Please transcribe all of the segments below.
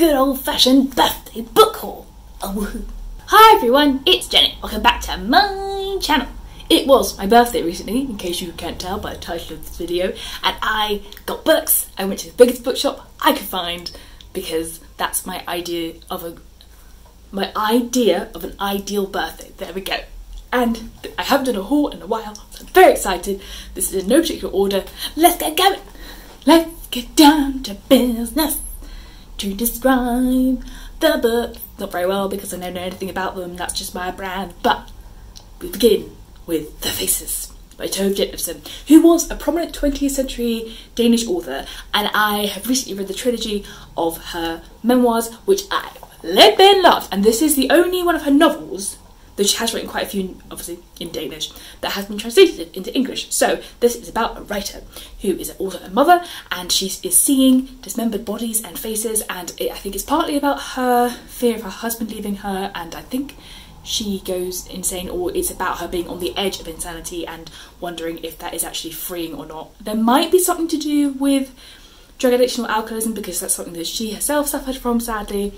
good old-fashioned birthday book haul. Oh, woohoo. Hi everyone, it's Jenny. Welcome back to my channel. It was my birthday recently, in case you can't tell by the title of this video, and I got books. I went to the biggest bookshop I could find because that's my idea of an ideal birthday. There we go. And I haven't done a haul in a while, so I'm very excited. This is in no particular order. Let's get going. Let's get down to business to describe the book. Not very well because I don't know anything about them, that's just my brand, but we begin with The Faces by Tove Ditlevsen, who was a prominent 20th century Danish author, and I have recently read the trilogy of her memoirs, which I lived and loved, and this is the only one of her novels, though she has written quite a few, obviously, in Danish, that has been translated into English. So this is about a writer who is also a mother, and she is seeing dismembered bodies and faces, and I think it's partly about her fear of her husband leaving her, and I think she goes insane, or it's about her being on the edge of insanity and wondering if that is actually freeing or not. There might be something to do with drug addiction or alcoholism, because that's something that she herself suffered from, sadly.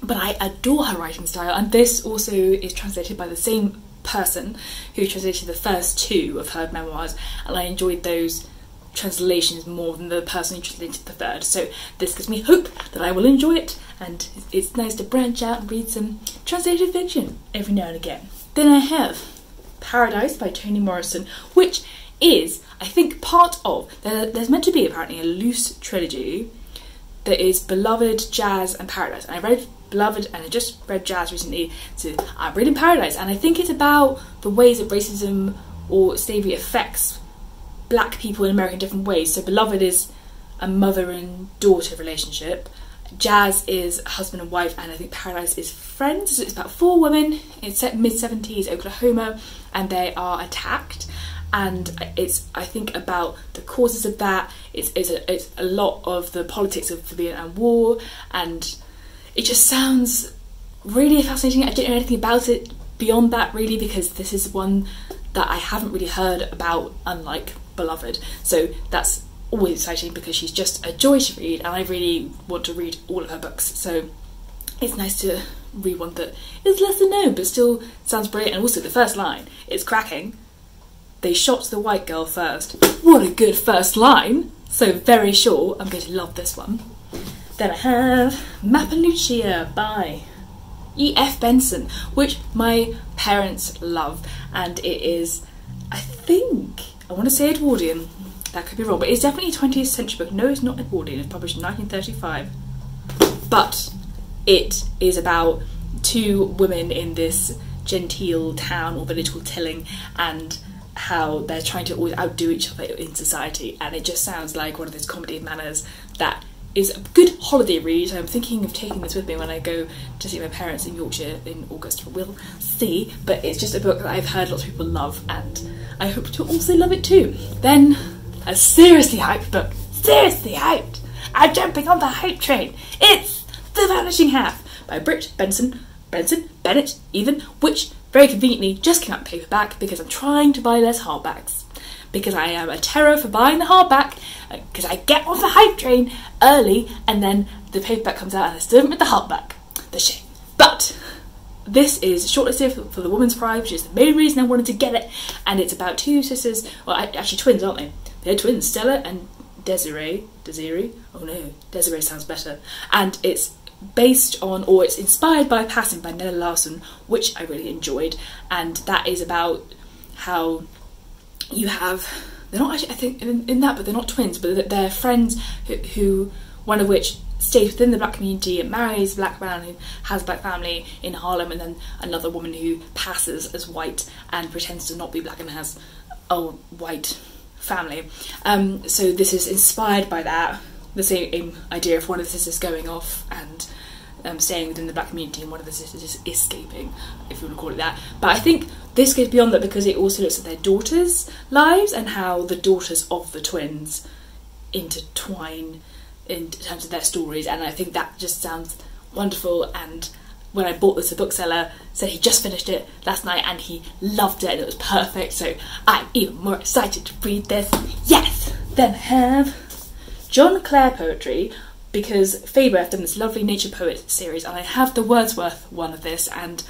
But I adore her writing style, and this also is translated by the same person who translated the first two of her memoirs, and I enjoyed those translations more than the person who translated the third. So this gives me hope that I will enjoy it, and it's nice to branch out and read some translated fiction every now and again. Then I have Paradise by Toni Morrison, which is, I think, part of, there's meant to be apparently a loose trilogy that is Beloved, Jazz and Paradise. And I read Beloved and I just read Jazz recently, so I'm reading Paradise, and I think it's about the ways that racism or slavery affects black people in America in different ways. So Beloved is a mother and daughter relationship, Jazz is husband and wife, and I think Paradise is friends. So it's about four women, it's set mid-70s Oklahoma, and they are attacked, and it's, I think, about the causes of that. It's a lot of the politics of the Vietnam War, and it just sounds really fascinating. I don't know anything about it beyond that, really, because this is one that I haven't really heard about, unlike Beloved. So that's always exciting because she's just a joy to read, and I really want to read all of her books. So it's nice to read one that is lesser known but still sounds brilliant. And also the first line, it's cracking. They shot the white girl first. What a good first line. So very sure I'm going to love this one. Then I have Mappalucia by E.F. Benson, which my parents love, and it is, I think, I want to say Edwardian, that could be wrong, but it's definitely a 20th century book. No, it's not Edwardian, it's published in 1935, but it is about two women in this genteel town or village called Tilling, and how they're trying to always outdo each other in society, and it just sounds like one of those comedy of manners that is a good holiday read. I'm thinking of taking this with me when I go to see my parents in Yorkshire in August. We'll see, but it's just a book that I've heard lots of people love, and I hope to also love it too. Then, a seriously hyped book, seriously hyped, I'm jumping on the hype train. It's The Vanishing Half by Brit Bennett even, which very conveniently just came out in paperback because I'm trying to buy less hardbacks, because I am a terror for buying the hardback, because I get off the hype train early and then the paperback comes out and I still haven't read the hardback. The shame. But this is shortlisted for the Woman's Prize, which is the main reason I wanted to get it, and it's about two sisters, well, actually twins, aren't they? They're twins, Stella and Desiree. Oh no, Desiree sounds better. And it's based on, or it's inspired by Passing by Nella Larson, which I really enjoyed, and that is about how you have, they're not actually, I think, in that, but they're not twins, but they're friends who one of which stays within the black community and marries a black man who has a black family in Harlem, and then another woman who passes as white and pretends to not be black and has a white family. So this is inspired by that, the same idea of one of the sisters going off and staying within the black community and one of the sisters is escaping, if you want to call it that. But I think this goes beyond that because it also looks at their daughters' lives and how the daughters of the twins intertwine in terms of their stories, and I think that just sounds wonderful. And when I bought this, the bookseller said he just finished it last night and he loved it and it was perfect, so I'm even more excited to read this. Yes! Then I have John Clare poetry because Faber have done this lovely nature poet series, and I have the Wordsworth one of this, and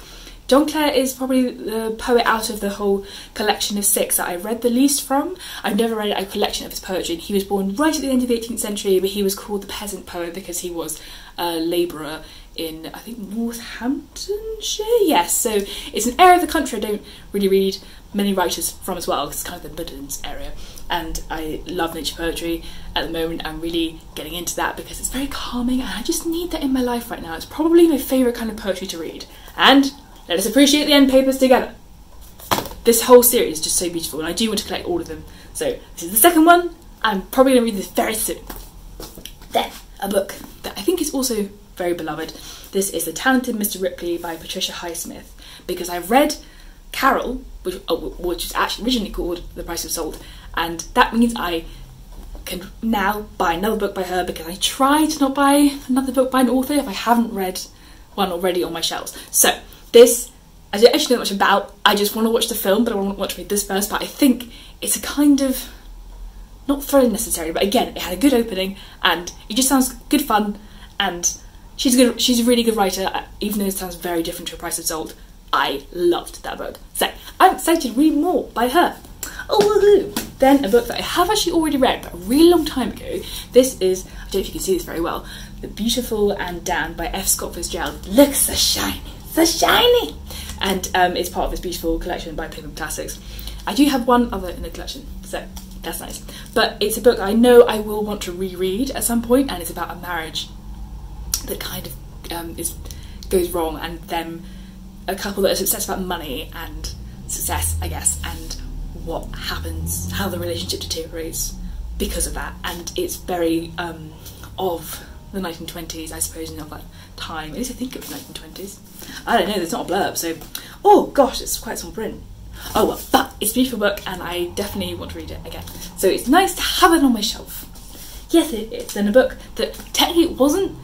John Clare is probably the poet out of the whole collection of 6 that I've read the least from. I've never read a collection of his poetry, and he was born right at the end of the 18th century, but he was called the peasant poet because he was a labourer in, I think, Northamptonshire? Yes, so it's an area of the country I don't really read many writers from as well, because it's kind of the Midlands area, and I love nature poetry at the moment. I'm really getting into that because it's very calming, and I just need that in my life right now. It's probably my favourite kind of poetry to read, and let us appreciate the end papers together. This whole series is just so beautiful, and I do want to collect all of them. So this is the second one. I'm probably going to read this very soon. Then, a book that I think is also very beloved. This is The Talented Mr Ripley by Patricia Highsmith, because I've read Carol, which was actually originally called The Price of Salt, and that means I can now buy another book by her, because I try to not buy another book by an author if I haven't read one already on my shelves. So this, I don't actually know much about. I just want to watch the film, but I want to watch this first. But I think it's a kind of, not thrilling necessarily, but again, it had a good opening, and it just sounds good fun, and she's good. She's a really good writer, even though it sounds very different to A Price of Salt. I loved that book, so I'm excited to read more by her. Oh, woohoo! Then a book that I have actually already read, but a really long time ago. This is, I don't know if you can see this very well, The Beautiful and Damned by F. Scott Fitzgerald. Look, so shiny, so shiny! And it's part of this beautiful collection by Paper Classics. I do have one other in the collection, so that's nice. But it's a book I know I will want to reread at some point, and it's about a marriage that kind of goes wrong, and them, a couple that are obsessed about money and success, I guess, and what happens, how the relationship deteriorates because of that. And it's very of the 1920s, I suppose, and of that time. At least I think it was 1920s. I don't know, there's not a blurb, so, oh gosh, it's quite small print. Oh well, but it's a beautiful book, and I definitely want to read it again. So it's nice to have it on my shelf. Yes, it is. Then a book that technically wasn't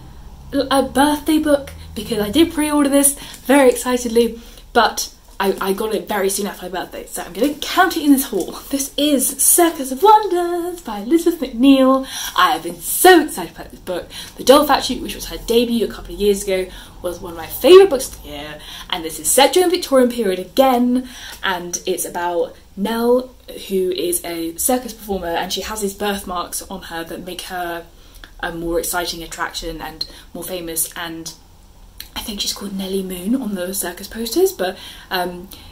a birthday book, because I did pre-order this very excitedly, but I got it very soon after my birthday, so I'm going to count it in this haul. This is Circus of Wonders by Elizabeth McNeil. I have been so excited about this book. The Doll Factory, which was her debut a couple of years ago, was one of my favourite books of the year, and this is set during the Victorian period again, and it's about Nell, who is a circus performer, and she has these birthmarks on her that make her a more exciting attraction and more famous, and I think she's called Nellie Moon on the circus posters, but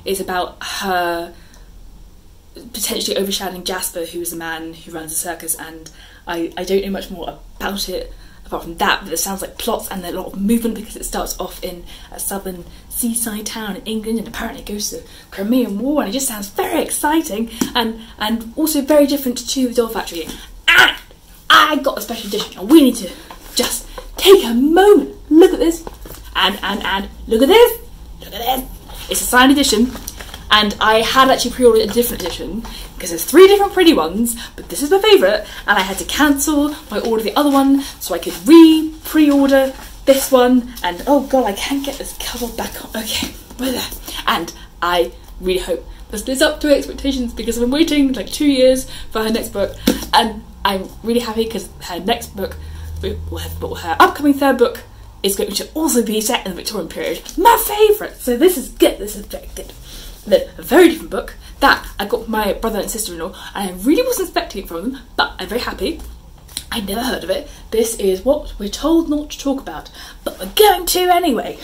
it's about her potentially overshadowing Jasper, who is a man who runs a circus, and I don't know much more about it apart from that, but it sounds like plots and a lot of movement, because it starts off in a southern seaside town in England, and apparently goes to the Crimean War, and it just sounds very exciting, and also very different to the Doll Factory. And I got a special edition, and we need to just take a moment, look at this, and look at this, look at this. It's a signed edition, and I had actually pre-ordered a different edition because there's 3 different pretty ones, but this is my favourite, and I had to cancel my order of the other one so I could pre-order this one. And oh god, I can't get this cover back on. Okay, and I really hope this lives up to expectations, because I've been waiting like 2 years for her next book, and I'm really happy because her next book, her upcoming 3rd book, is going to also be set in the Victorian period. My favourite! So this is good, this is very good. Then a very different book that I got from my brother and sister-in-law, and I really wasn't expecting it from them, but I'm very happy. I'd never heard of it. This is What We're Told Not to Talk About, but we're going to anyway.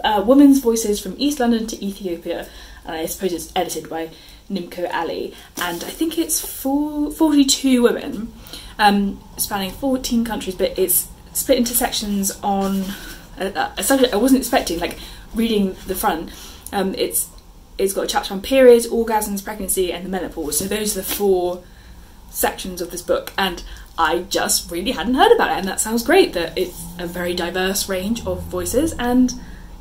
Women's Voices from East London to Ethiopia, and I suppose it's edited by Nimco Ali, and I think it's 42 women, spanning 14 countries, but it's split into sections on a subject I wasn't expecting, like reading the front. It's got a chapter on periods, orgasms, pregnancy, and the menopause. So those are the 4 sections of this book, and I just really hadn't heard about it, and that sounds great, that it's a very diverse range of voices, and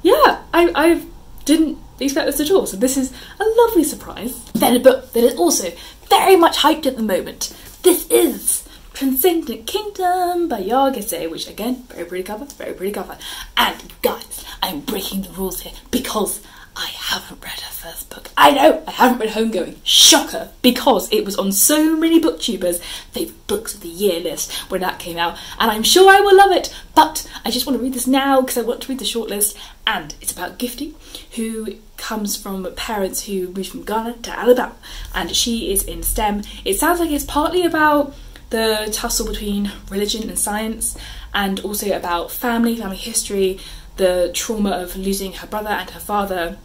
yeah, I didn't expect this at all, so this is a lovely surprise. Then a book that is also very much hyped at the moment. This is Transcendent Kingdom by Yargese, which again, very pretty cover, very pretty cover. And guys, I'm breaking the rules here because I haven't read her first book. I know, I haven't read Homegoing. Shocker, because it was on so many booktubers' favourite books of the year list when that came out, and I'm sure I will love it, but I just want to read this now because I want to read the shortlist, and it's about Gifty, who comes from parents who moved from Ghana to Alabama, and she is in STEM. It sounds like it's partly about the tussle between religion and science, and also about family history, the trauma of losing her brother and her father.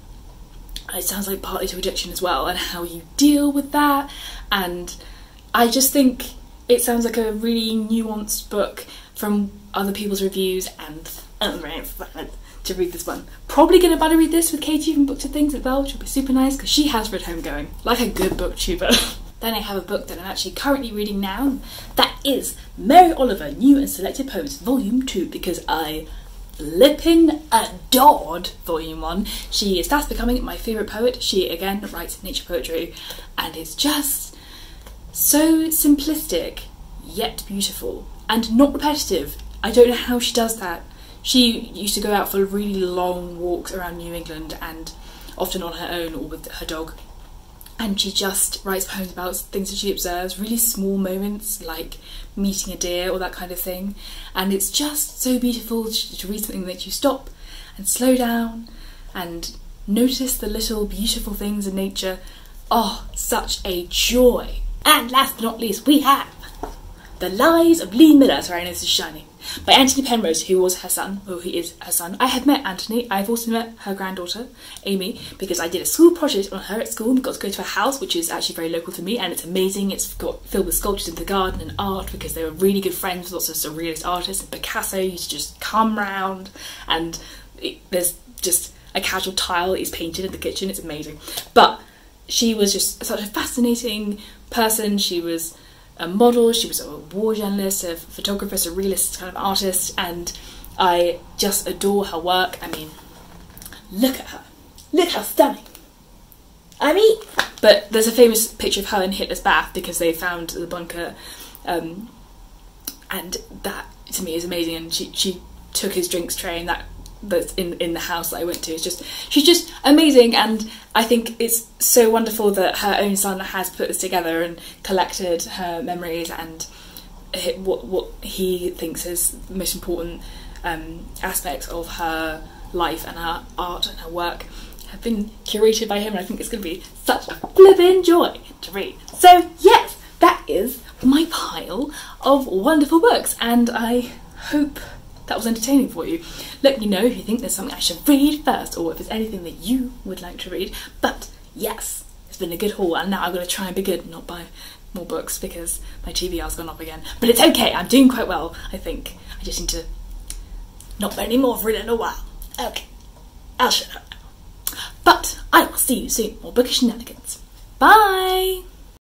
It sounds like partly to addiction as well, and how you deal with that. And I just think it sounds like a really nuanced book from other people's reviews, and I'm very excited to read this one. Probably going to buddy read this with Katie from Book to Things as well, which will be super nice because she has read Homegoing, like a good booktuber. Then I have a book that I'm actually currently reading now. That is Mary Oliver, New and Selected Poems, Volume 2, because I flippin' adored Volume 1. She is fast becoming my favourite poet. She, again, writes nature poetry, and it's just so simplistic, yet beautiful, and not repetitive. I don't know how she does that. She used to go out for really long walks around New England, and often on her own or with her dog. And she just writes poems about things that she observes, really small moments like meeting a deer or that kind of thing. And it's just so beautiful to read something that makes you stop and slow down and notice the little beautiful things in nature. Oh, such a joy. And last but not least, we have The Lies of Lee Miller, sorry, I know this is shiny, by Anthony Penrose, who was her son, or he is her son. I have met Anthony. I've also met her granddaughter, Amy, because I did a school project on her at school. We got to go to her house, which is actually very local to me, and it's amazing. It's got filled with sculptures in the garden and art, because they were really good friends with lots of surrealist artists, and Picasso used to just come round, and there's just a casual tile that he's painted in the kitchen. It's amazing. But she was just such a fascinating person. She was a model, she was a war journalist, a photographer, a realist kind of artist, and I just adore her work. I mean, look at her. Look how stunning. I mean, but there's a famous picture of her in Hitler's bath because they found the bunker, and that to me is amazing. And she took his drinks tray, and that's in the house that I went to. She's just amazing, and I think it's so wonderful that her own son has put this together and collected her memories and what he thinks is the most important aspects of her life, and her art and her work have been curated by him, and I think it's going to be such a flippin' joy to read. So yes, that is my pile of wonderful books, and I hope that was entertaining for you. Let me know if you think there's something I should read first, or if there's anything that you would like to read. But yes, it's been a good haul, and now I'm going to try and be good and not buy more books because my TBR's gone up again. But it's okay, I'm doing quite well, I think. I just need to not buy any more for it in a while. Okay, I'll shut up now. But I will see you soon. More bookish shenanigans. Bye!